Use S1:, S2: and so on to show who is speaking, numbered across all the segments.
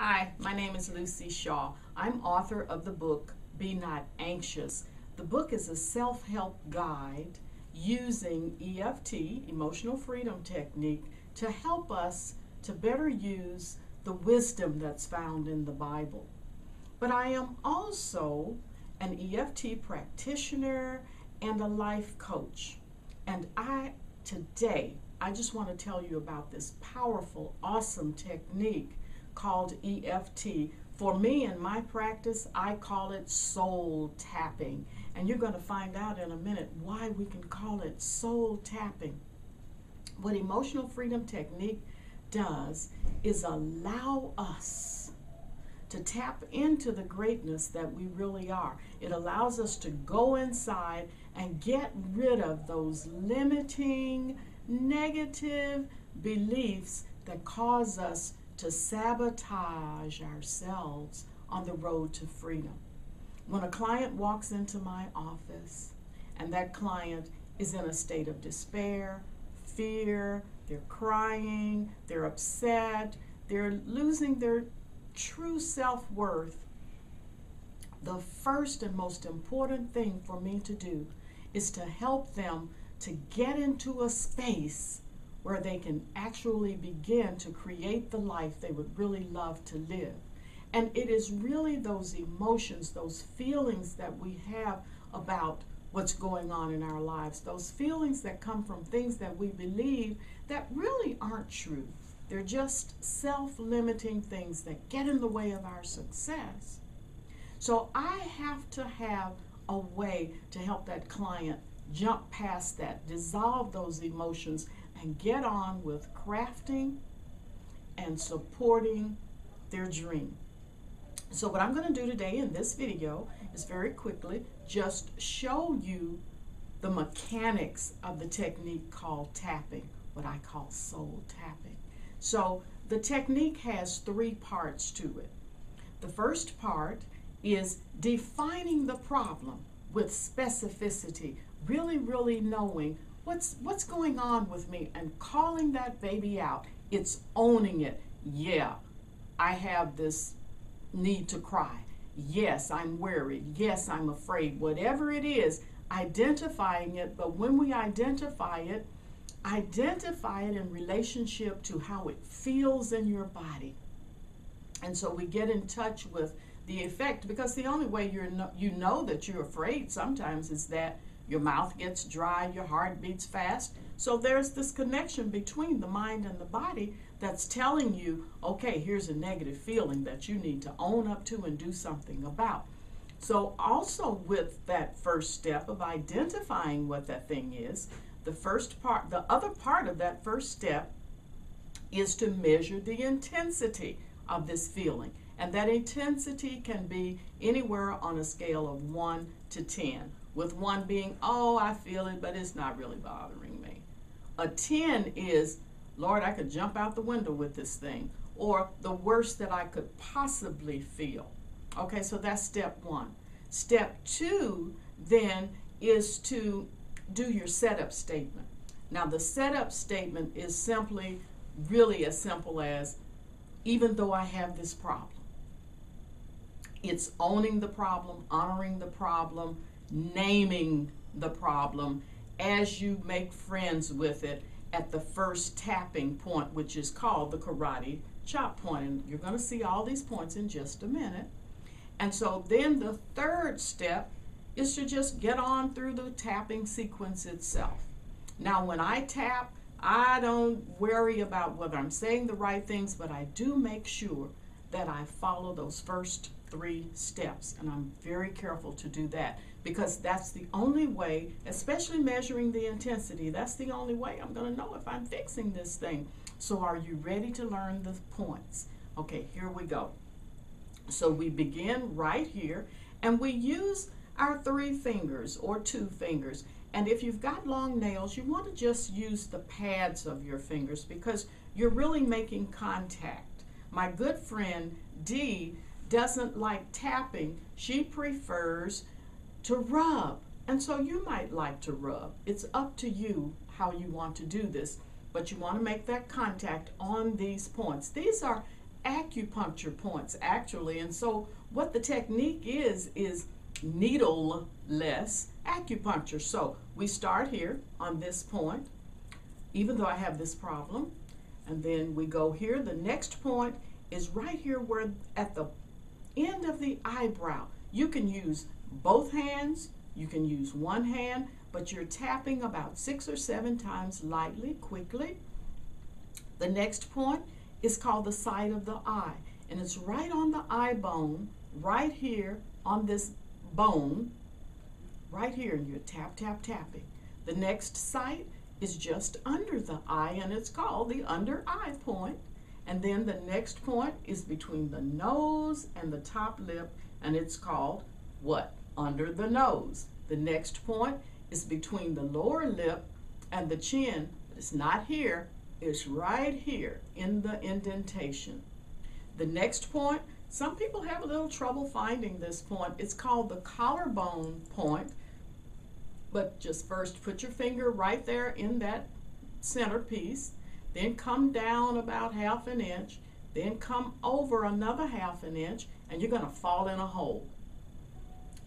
S1: Hi, my name is Lucy Shaw. I'm author of the book, Be Not Anxious. The book is a self-help guide using EFT, Emotional Freedom Technique, to help us to better use the wisdom that's found in the Bible. But I am also an EFT practitioner and a life coach. And today, I just want to tell you about this powerful, awesome technique called EFT. For me, in my practice, I call it soul tapping. And you're going to find out in a minute why we can call it soul tapping. What Emotional Freedom Technique does is allow us to tap into the greatness that we really are. It allows us to go inside and get rid of those limiting, negative beliefs that cause us to sabotage ourselves on the road to freedom. When a client walks into my office and that client is in a state of despair, fear, they're crying, they're upset, they're losing their true self-worth, the first and most important thing for me to do is to help them to get into a space where they can actually begin to create the life they would really love to live. And it is really those emotions, those feelings that we have about what's going on in our lives, those feelings that come from things that we believe that really aren't true. They're just self-limiting things that get in the way of our success. So I have to have a way to help that client jump past that, dissolve those emotions, and get on with crafting and supporting their dream. So what I'm going to do today in this video is very quickly just show you the mechanics of the technique called tapping, what I call soul tapping. So the technique has three parts to it. The first part is defining the problem with specificity, really knowing what's going on with me and calling that baby out. It's owning it. Yeah, I have this need to cry. Yes, I'm worried. Yes, I'm afraid. Whatever it is, identifying it. But when we identify it in relationship to how it feels in your body. And so we get in touch with the effect, because the only way you know that you're afraid sometimes is that your mouth gets dry, your heart beats fast. So there's this connection between the mind and the body that's telling you, okay, here's a negative feeling that you need to own up to and do something about. So also with that first step of identifying what that thing is, the other part of that first step is to measure the intensity of this feeling. And that intensity can be anywhere on a scale of 1 to 10. With 1 being, oh, I feel it, but it's not really bothering me. A 10 is, Lord, I could jump out the window with this thing, or the worst that I could possibly feel. Okay, so that's step 1. Step 2 then is to do your setup statement. Now the setup statement is simply really as simple as, even though I have this problem, it's owning the problem, honoring the problem, naming the problem as you make friends with it at the first tapping point, which is called the karate chop point. And you're going to see all these points in just a minute. And so then the third step is to just get on through the tapping sequence itself. Now when I tap, I don't worry about whether I'm saying the right things, but I do make sure that I follow those first 3 steps, and I'm very careful to do that, because that's the only way, especially measuring the intensity, that's the only way I'm going to know if I'm fixing this thing. So are you ready to learn the points? Okay, here we go. So we begin right here, and we use our 3 fingers or 2 fingers. And if you've got long nails, you want to just use the pads of your fingers, because you're really making contact. My good friend Dee doesn't like tapping. She prefers to rub. And so you might like to rub. It's up to you how you want to do this, but you want to make that contact on these points. These are acupuncture points actually. And so what the technique is needle-less acupuncture. So we start here on this point, even though I have this problem, and then we go here. The next point is right here where at the end of the eyebrow. You can use both hands, you can use one hand, but you're tapping about 6 or 7 times lightly, quickly. The next point is called the side of the eye, and it's right on the eye bone, right here on this bone, right here, and you're tap, tap, tapping. The next site is just under the eye, and it's called the under eye point. And then the next point is between the nose and the top lip, and it's called what? Under the nose. The next point is between the lower lip and the chin. It's not here, it's right here in the indentation. The next point, some people have a little trouble finding this point. It's called the collarbone point. But just first put your finger right there in that centerpiece, then come down about 1/2 inch, then come over another 1/2 inch, and you're going to fall in a hole.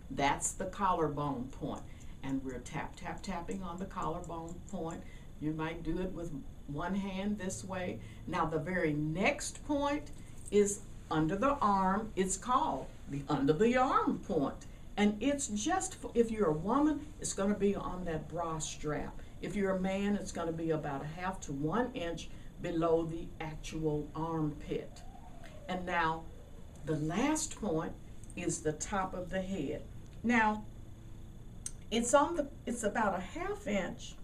S1: That's the collarbone point. And we're tap, tap, tapping on the collarbone point. You might do it with one hand this way. Now the very next point is under the arm. It's called the under the arm point. And it's just, if you're a woman, it's going to be on that bra strap. If you're a man, it's going to be about 1/2 to 1 inch below the actual armpit. And now, the last point is the top of the head. Now, it's about 1/2 inch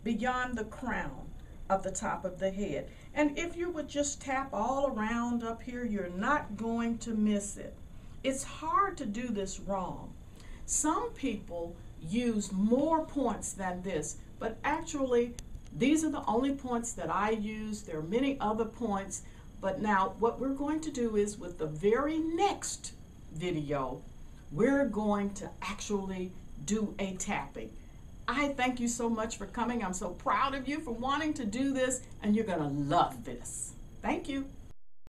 S1: beyond the crown of the top of the head. And if you would just tap all around up here, you're not going to miss it. It's hard to do this wrong. Some people use more points than this, but actually these are the only points that I use. There are many other points, but now what we're going to do is with the very next video, we're going to actually do a tapping. I thank you so much for coming. I'm so proud of you for wanting to do this, and you're going to love this. Thank you.